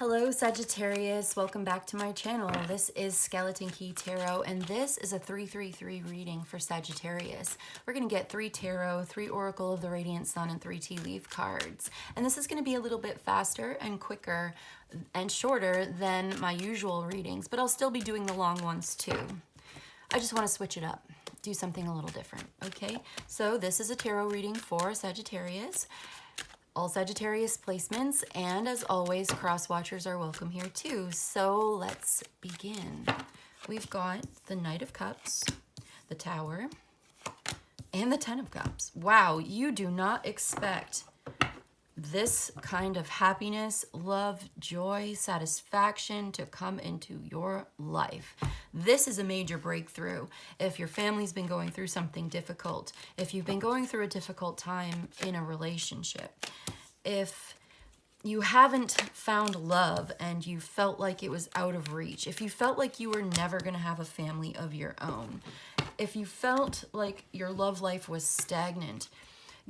Hello Sagittarius, welcome back to my channel. This is Skeleton Key Tarot and this is a 333 reading for Sagittarius. We're going to get 3 tarot, 3 Oracle of the Radiant Sun, and 3 tea leaf cards. And this is going to be a little bit faster and quicker and shorter than my usual readings, but I'll still be doing the long ones too. I just want to switch it up, do something a little different, okay? So this is a tarot reading for Sagittarius. All Sagittarius placements, and as always, cross watchers are welcome here too. So let's begin. We've got the Knight of Cups, the Tower, and the Ten of Cups. Wow, you do not expect this kind of happiness, love, joy, satisfaction to come into your life. This is a major breakthrough. If your family's been going through something difficult, if you've been going through a difficult time in a relationship, if you haven't found love and you felt like it was out of reach, if you felt like you were never going to have a family of your own, if you felt like your love life was stagnant,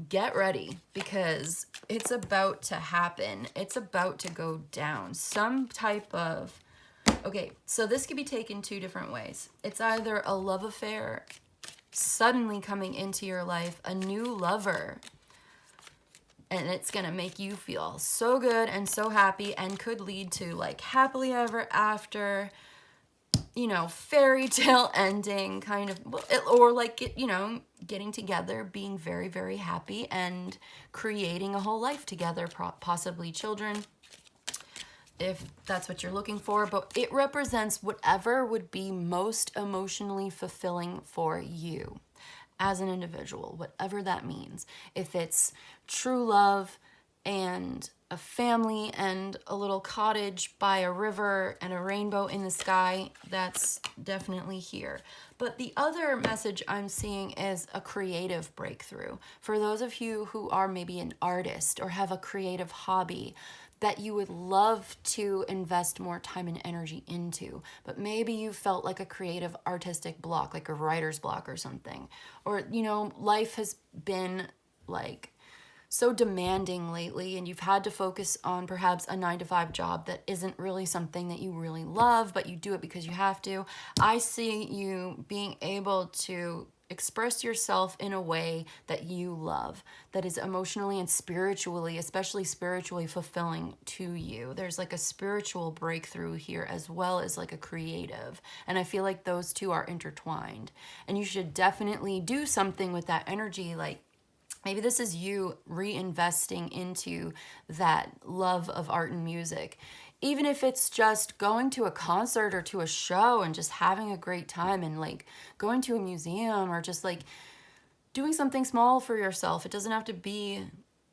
get ready because it's about to happen. It's about to go down. Some type of... Okay, so this could be taken 2 different ways. It's either a love affair suddenly coming into your life, a new lover, and it's going to make you feel so good and so happy and could lead to like happily ever after, you know, fairy tale ending kind of, or like, you know, getting together, being very, very happy and creating a whole life together, possibly children, if that's what you're looking for. But it represents whatever would be most emotionally fulfilling for you as an individual, whatever that means. If it's true love and a family and a little cottage by a river and a rainbow in the sky, that's definitely here. But the other message I'm seeing is a creative breakthrough. For those of you who are maybe an artist or have a creative hobby that you would love to invest more time and energy into, but maybe you felt like a creative artistic block, like a writer's block or something. Or, you know, life has been like so demanding lately and you've had to focus on perhaps a 9-to-5 job that isn't really something that you really love, but you do it because you have to. I see you being able to express yourself in a way that you love, that is emotionally and spiritually, especially spiritually fulfilling to you. There's like a spiritual breakthrough here as well as like a creative. And I feel like those two are intertwined. And you should definitely do something with that energy. Like maybe this is you reinvesting into that love of art and music. Even if it's just going to a concert or to a show and just having a great time and like going to a museum or just like doing something small for yourself. It doesn't have to be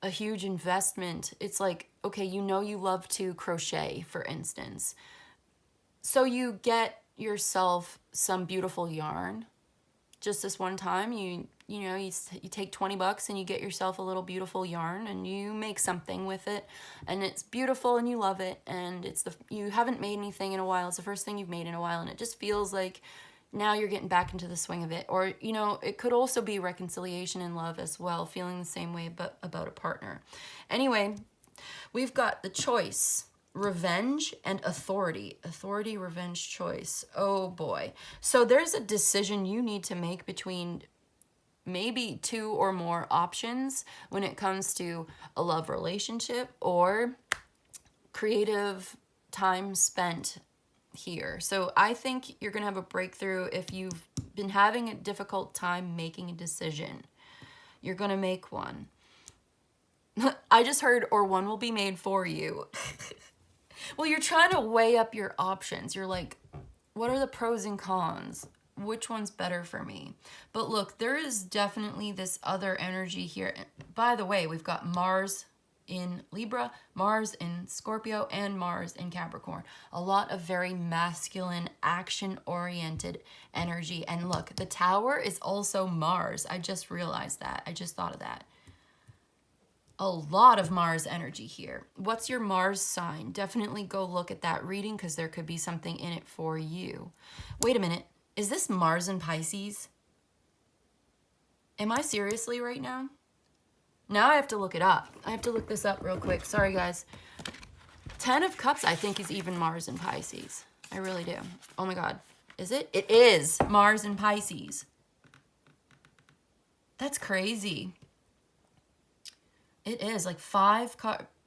a huge investment. It's like, okay, you know you love to crochet, for instance. So you get yourself some beautiful yarn. Just this one time, you take $20 and you get yourself a little beautiful yarn and you make something with it and it's beautiful and you love it and you haven't made anything in a while. It's the first thing you've made in a while and it just feels like now you're getting back into the swing of it. Or, you know, it could also be reconciliation and love as well, feeling the same way but about a partner. Anyway, we've got the choice. Revenge and authority. Authority, revenge, choice. Oh boy. So there's a decision you need to make between maybe 2 or more options when it comes to a love relationship or creative time spent here. So I think you're going to have a breakthrough if you've been having a difficult time making a decision. You're going to make one. I just heard, or one will be made for you. Well, you're trying to weigh up your options. You're like, what are the pros and cons? Which one's better for me? But look, there is definitely this other energy here. By the way, we've got Mars in Libra, Mars in Scorpio, and Mars in Capricorn. A lot of very masculine, action-oriented energy. And look, the Tower is also Mars. I just realized that. I just thought of that. A lot of Mars energy here. What's your Mars sign? Definitely go look at that reading because there could be something in it for you. Wait a minute. Is this Mars in Pisces? Am I seriously right now? Now I have to look it up. I have to look this up real quick. Sorry, guys. Ten of Cups, I think, is even Mars in Pisces. I really do. Oh my God. Is it? It is Mars in Pisces. That's crazy. It is like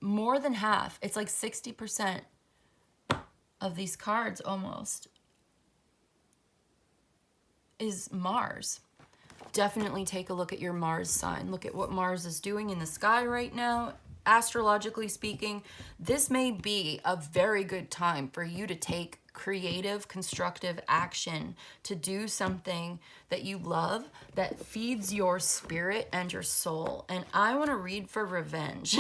more than half. It's like 60% of these cards almost is Mars. Definitely take a look at your Mars sign. Look at what Mars is doing in the sky right now. Astrologically speaking, this may be a very good time for you to take creative, constructive action to do something that you love, that feeds your spirit and your soul. And I want to read for revenge.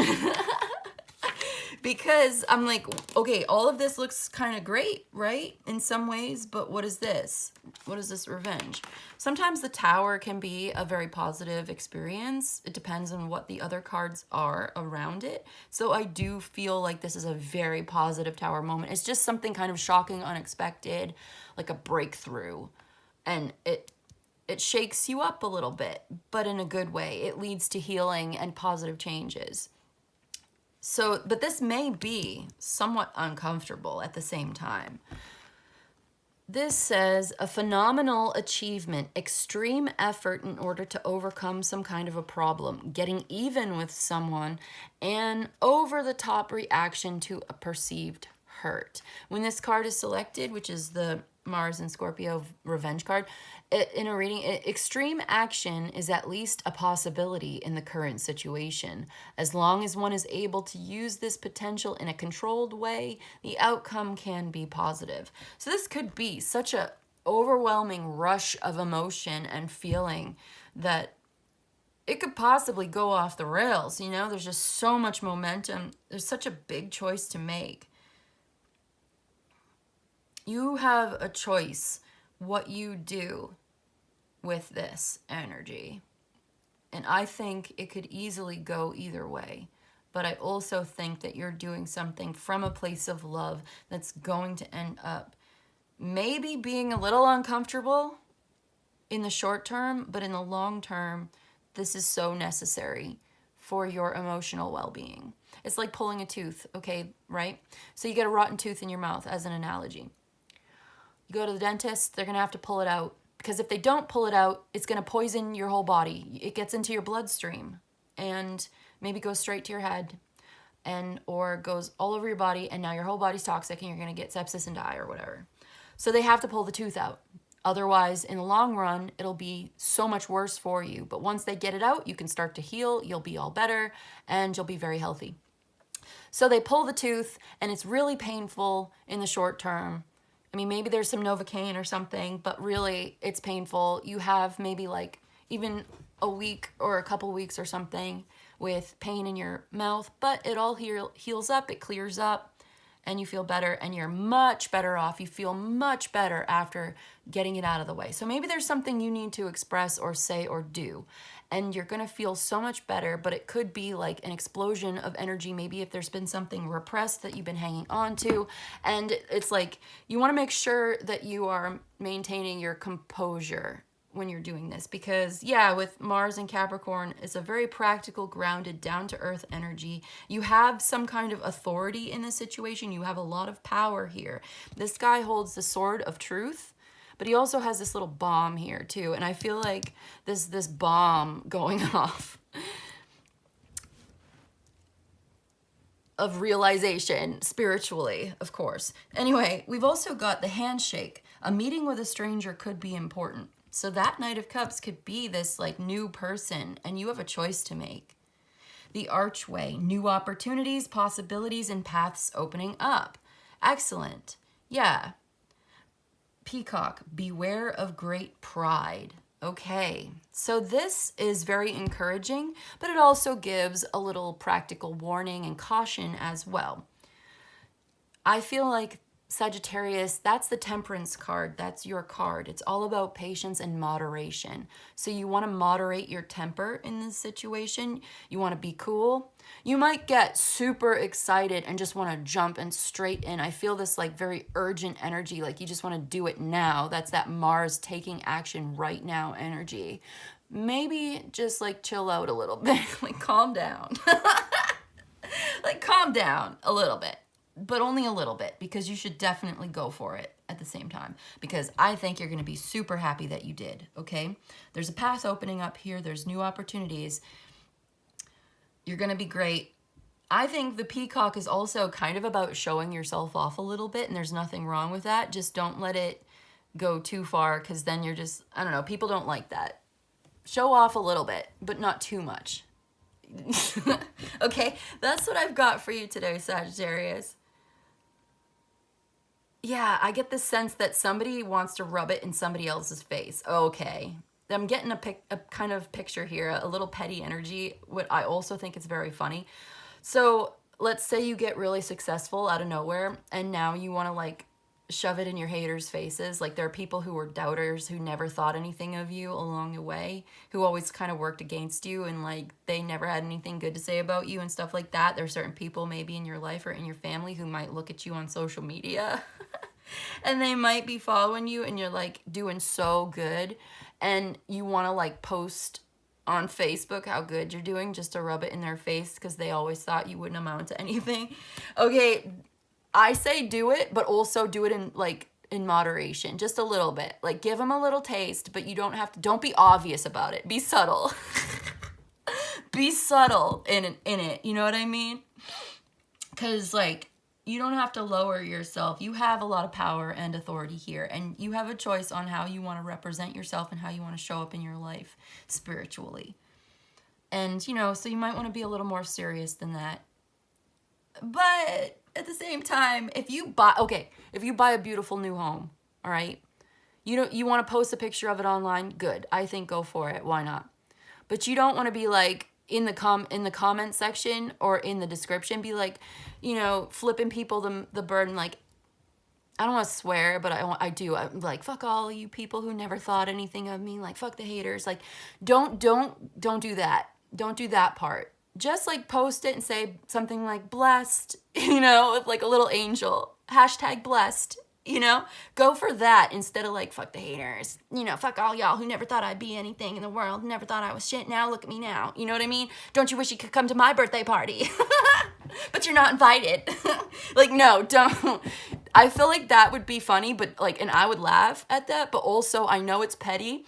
Because I'm like, okay, all of this looks kind of great, right? In some ways, but what is this? What is this revenge? Sometimes the Tower can be a very positive experience. It depends on what the other cards are around it. So I do feel like this is a very positive Tower moment. It's just something kind of shocking, unexpected, like a breakthrough. And it shakes you up a little bit, but in a good way. It leads to healing and positive changes. So, but this may be somewhat uncomfortable at the same time. This says a phenomenal achievement, extreme effort in order to overcome some kind of a problem, getting even with someone, and over-the-top reaction to a perceived hurt. When this card is selected, which is the Mars and Scorpio revenge card, in a reading, extreme action is at least a possibility in the current situation. As long as one is able to use this potential in a controlled way, the outcome can be positive. So this could be such a overwhelming rush of emotion and feeling that it could possibly go off the rails. You know, there's just so much momentum. There's such a big choice to make. You have a choice what you do with this energy. And I think it could easily go either way. But I also think that you're doing something from a place of love that's going to end up maybe being a little uncomfortable in the short term, but in the long term, this is so necessary for your emotional well-being. It's like pulling a tooth, okay, right? So you get a rotten tooth in your mouth as an analogy. You go to the dentist, they're going to have to pull it out. Because if they don't pull it out, it's going to poison your whole body. It gets into your bloodstream and maybe goes straight to your head or goes all over your body, and now your whole body's toxic and you're going to get sepsis and die or whatever. So they have to pull the tooth out. Otherwise, in the long run, it'll be so much worse for you. But once they get it out, you can start to heal, you'll be all better, and you'll be very healthy. So they pull the tooth, and it's really painful in the short term. I mean, maybe there's some Novocaine or something, but really it's painful. You have maybe like even a week or a couple weeks or something with pain in your mouth, but it all heals up, it clears up, and you feel better, and you're much better off. You feel much better after getting it out of the way. So maybe there's something you need to express or say or do, and you're going to feel so much better, but it could be like an explosion of energy. Maybe if there's been something repressed that you've been hanging on to, and it's like you want to make sure that you are maintaining your composure when you're doing this, because yeah, with Mars and Capricorn, it's a very practical, grounded, down-to-earth energy. You have some kind of authority in this situation. You have a lot of power here. This guy holds the sword of truth, but he also has this little bomb here too, and I feel like this bomb going off of realization spiritually, of course. Anyway, we've also got the handshake. A meeting with a stranger could be important. So that Knight of Cups could be this like new person, and you have a choice to make. The archway, new opportunities, possibilities, and paths opening up. Excellent. Yeah. Peacock, beware of great pride. Okay, so this is very encouraging, but it also gives a little practical warning and caution as well. I feel like Sagittarius, that's the Temperance card. That's your card. It's all about patience and moderation. So you want to moderate your temper in this situation. You want to be cool. You might get super excited and just want to jump and straight in. I feel this like very urgent energy, like you just want to do it now. That's that Mars taking action right now energy. Maybe just like chill out a little bit, like calm down. Like calm down a little bit. but only a little bit, because you should definitely go for it at the same time, because I think you're going to be super happy that you did, okay? There's a path opening up here. There's new opportunities. You're going to be great. I think the peacock is also kind of about showing yourself off a little bit, and there's nothing wrong with that. Just don't let it go too far, because then you're just, I don't know, people don't like that. Show off a little bit, but not too much. Okay, that's what I've got for you today, Sagittarius. Yeah, I get the sense that somebody wants to rub it in somebody else's face. Okay. I'm getting a kind of picture here, a little petty energy. What I also think is very funny. So let's say you get really successful out of nowhere, and now you want to like shove it in your haters' faces. Like, there are people who were doubters, who never thought anything of you along the way, who always kind of worked against you, and like they never had anything good to say about you and stuff like that. There are certain people maybe in your life or in your family who might look at you on social media and they might be following you, and you're like doing so good, and you want to like post on Facebook how good you're doing just to rub it in their face, because they always thought you wouldn't amount to anything. Okay, I say do it, but also do it in moderation, just a little bit. Like, give them a little taste, but you don't have to, don't be obvious about it. Be subtle. Be subtle in it, you know what I mean? Because like, you don't have to lower yourself. You have a lot of power and authority here, and you have a choice on how you want to represent yourself and how you want to show up in your life spiritually. And, you know, so you might want to be a little more serious than that. But at the same time, if you buy a beautiful new home, all right, you want to post a picture of it online, good. I think go for it. Why not? But you don't want to be like in the comment section or in the description, be like, you know, flipping people the bird, and like, I don't want to swear, but I do. I'm like, fuck all you people who never thought anything of me. Like, fuck the haters. Like, don't do that. Don't do that part. Just like post it and say something like blessed, you know, with like a little angel, hashtag blessed, you know, go for that instead of like, fuck the haters, you know, fuck all y'all who never thought I'd be anything in the world, never thought I was shit, now look at me now, you know what I mean? Don't you wish you could come to my birthday party? But you're not invited. Like, no, don't. I feel like that would be funny, but like, and I would laugh at that, but also I know it's petty,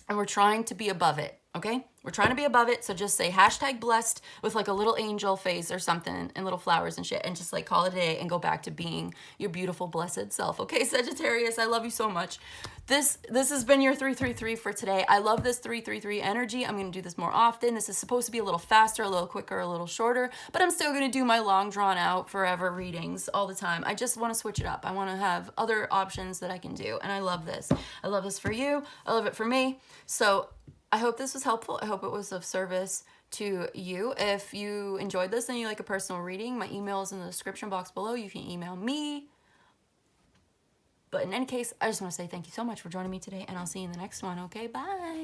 and we're trying to be above it, okay? We're trying to be above it, so just say hashtag blessed with like a little angel face or something and little flowers and shit, and just like call it a day and go back to being your beautiful, blessed self. Okay, Sagittarius, I love you so much. This has been your 333 for today. I love this 333 energy. I'm going to do this more often. This is supposed to be a little faster, a little quicker, a little shorter, but I'm still going to do my long, drawn out, forever readings all the time. I just want to switch it up. I want to have other options that I can do, and I love this. I love this for you. I love it for me. So I hope this was helpful. I hope it was of service to you. If you enjoyed this and you like a personal reading, my email is in the description box below. You can email me. But in any case, I just want to say thank you so much for joining me today, and I'll see you in the next one. Okay, bye.